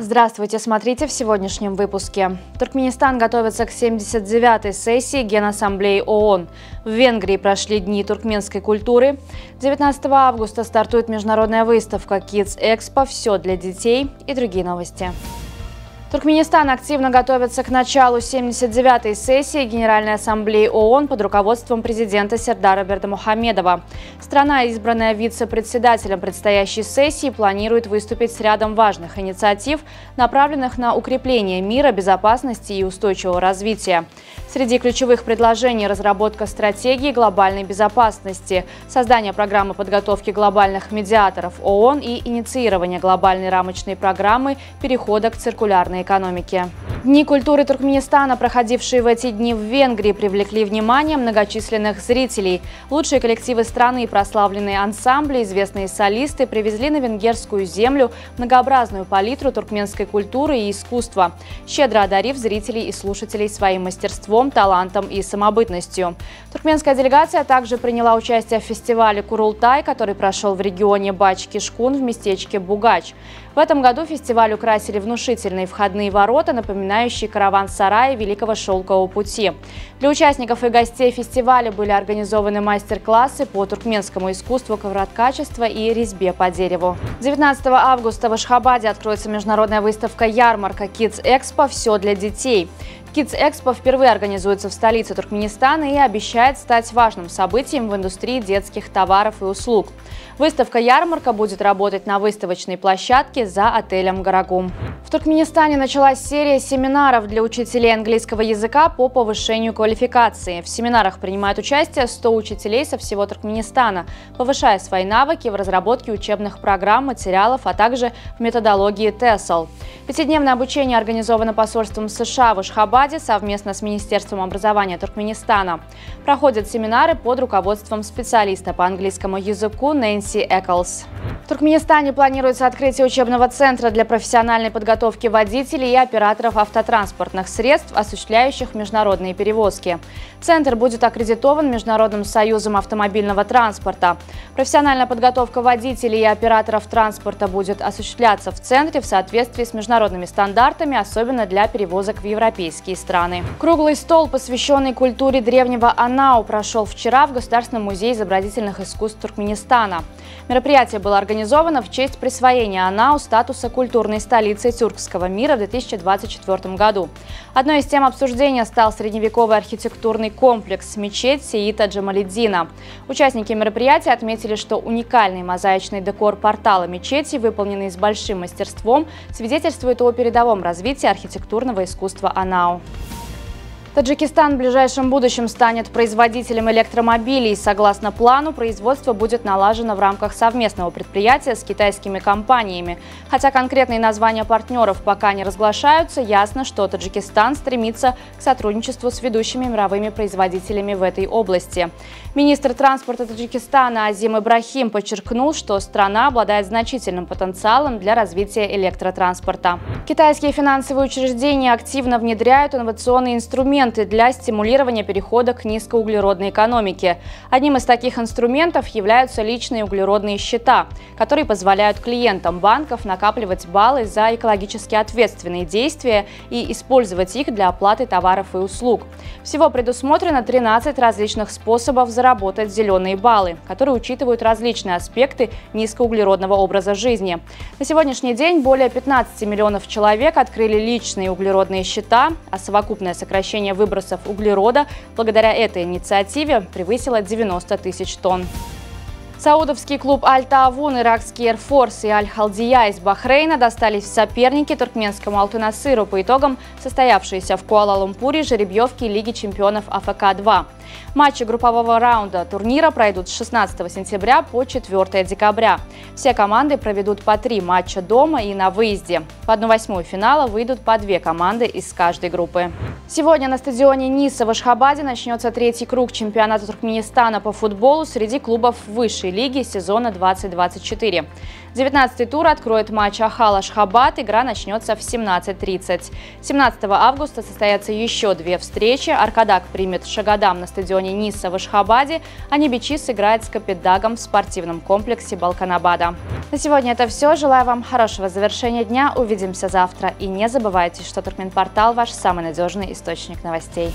Здравствуйте, смотрите в сегодняшнем выпуске. Туркменистан готовится к 79-й сессии Генассамблеи ООН. В Венгрии прошли Дни туркменской культуры. 19 августа стартует международная выставка Kids Expo «Все для детей» и другие новости. Туркменистан активно готовится к началу 79-й сессии Генеральной Ассамблеи ООН под руководством президента Сердара Бердымухамедова. Страна, избранная вице-председателем предстоящей сессии, планирует выступить с рядом важных инициатив, направленных на укрепление мира, безопасности и устойчивого развития. Среди ключевых предложений – разработка стратегии глобальной безопасности, создание программы подготовки глобальных медиаторов ООН и инициирование глобальной рамочной программы перехода к циркулярной экономике. Дни культуры Туркменистана, проходившие в эти дни в Венгрии, привлекли внимание многочисленных зрителей. Лучшие коллективы страны и прославленные ансамбли, известные солисты привезли на венгерскую землю многообразную палитру туркменской культуры и искусства, щедро одарив зрителей и слушателей своим мастерством, талантом и самобытностью. Туркменская делегация также приняла участие в фестивале Курултай, который прошел в регионе Бач-Кишкун в местечке Бугач. В этом году фестиваль украсили внушительные входные ворота, напоминающие караван-сарай Великого Шелкового пути. Для участников и гостей фестиваля были организованы мастер-классы по туркменскому искусству ковроткачества и резьбе по дереву. 19 августа в Ашхабаде откроется международная выставка-ярмарка Kids Expo «Все для детей». Kids Expo впервые организуется в столице Туркменистана и обещает стать важным событием в индустрии детских товаров и услуг. Выставка-ярмарка будет работать на выставочной площадке за отелем «Гарагум». В Туркменистане началась серия семинаров для учителей английского языка по повышению квалификации. В семинарах принимают участие 100 учителей со всего Туркменистана, повышая свои навыки в разработке учебных программ, материалов, а также в методологии TESOL. Пятидневное обучение организовано посольством США в Ашхабаде совместно с Министерством образования Туркменистана. Проходят семинары под руководством специалиста по английскому языку Нэнси Эклс. В Туркменистане планируется открытие учебного центра для профессиональной подготовки водителей и операторов автотранспортных средств, осуществляющих международные перевозки. Центр будет аккредитован Международным союзом автомобильного транспорта. Профессиональная подготовка водителей и операторов транспорта будет осуществляться в центре в соответствии с международными стандартами, особенно для перевозок в европейские страны. Круглый стол, посвященный культуре древнего Анау, прошел вчера в Государственном музее изобразительных искусств Туркменистана. Мероприятие было организовано в честь присвоения Анау статуса культурной столицы тюркского мира в 2024 году. Одной из тем обсуждения стал средневековый архитектурный комплекс мечеть Сеита Джамалиддина. Участники мероприятия отметили, что уникальный мозаичный декор портала мечети, выполненный с большим мастерством, свидетельствует о передовом развитии архитектурного искусства Анау. Таджикистан в ближайшем будущем станет производителем электромобилей. Согласно плану, производство будет налажено в рамках совместного предприятия с китайскими компаниями. Хотя конкретные названия партнеров пока не разглашаются, ясно, что Таджикистан стремится к сотрудничеству с ведущими мировыми производителями в этой области. Министр транспорта Таджикистана Азим Ибрахим подчеркнул, что страна обладает значительным потенциалом для развития электротранспорта. Китайские финансовые учреждения активно внедряют инновационные инструменты для стимулирования перехода к низкоуглеродной экономике. Одним из таких инструментов являются личные углеродные счета, которые позволяют клиентам банков накапливать баллы за экологически ответственные действия и использовать их для оплаты товаров и услуг. Всего предусмотрено 13 различных способов заработать зеленые баллы, которые учитывают различные аспекты низкоуглеродного образа жизни. На сегодняшний день более 15 миллионов человек открыли личные углеродные счета, а совокупное сокращение выбросов углерода благодаря этой инициативе превысило 90 тысяч тонн. Саудовский клуб Аль-Таавун, иракский Air Force и Аль-Халдия из Бахрейна достались в соперники туркменскому Алтынасыру по итогам состоявшейся в Куала-Лумпуре жеребьевки Лиги чемпионов АФК-2. Матчи группового раунда турнира пройдут с 16 сентября по 4 декабря. Все команды проведут по 3 матча дома и на выезде. В 1/8 финала выйдут по 2 команды из каждой группы. Сегодня на стадионе Ниса в Ашхабаде начнется 3-й круг чемпионата Туркменистана по футболу среди клубов высшей лиги сезона 2024. 19-й тур откроет матч Ахал-Ашхабад. Игра начнется в 17:30. 17 августа состоятся еще две встречи. Аркадак примет Шагадам на стадионе Ниса в Ашхабаде, а Небичи сыграет с Капитдагом в спортивном комплексе Балканабада. На сегодня это все. Желаю вам хорошего завершения дня. Увидимся завтра. И не забывайте, что Туркменпортал – ваш самый надежный источник новостей.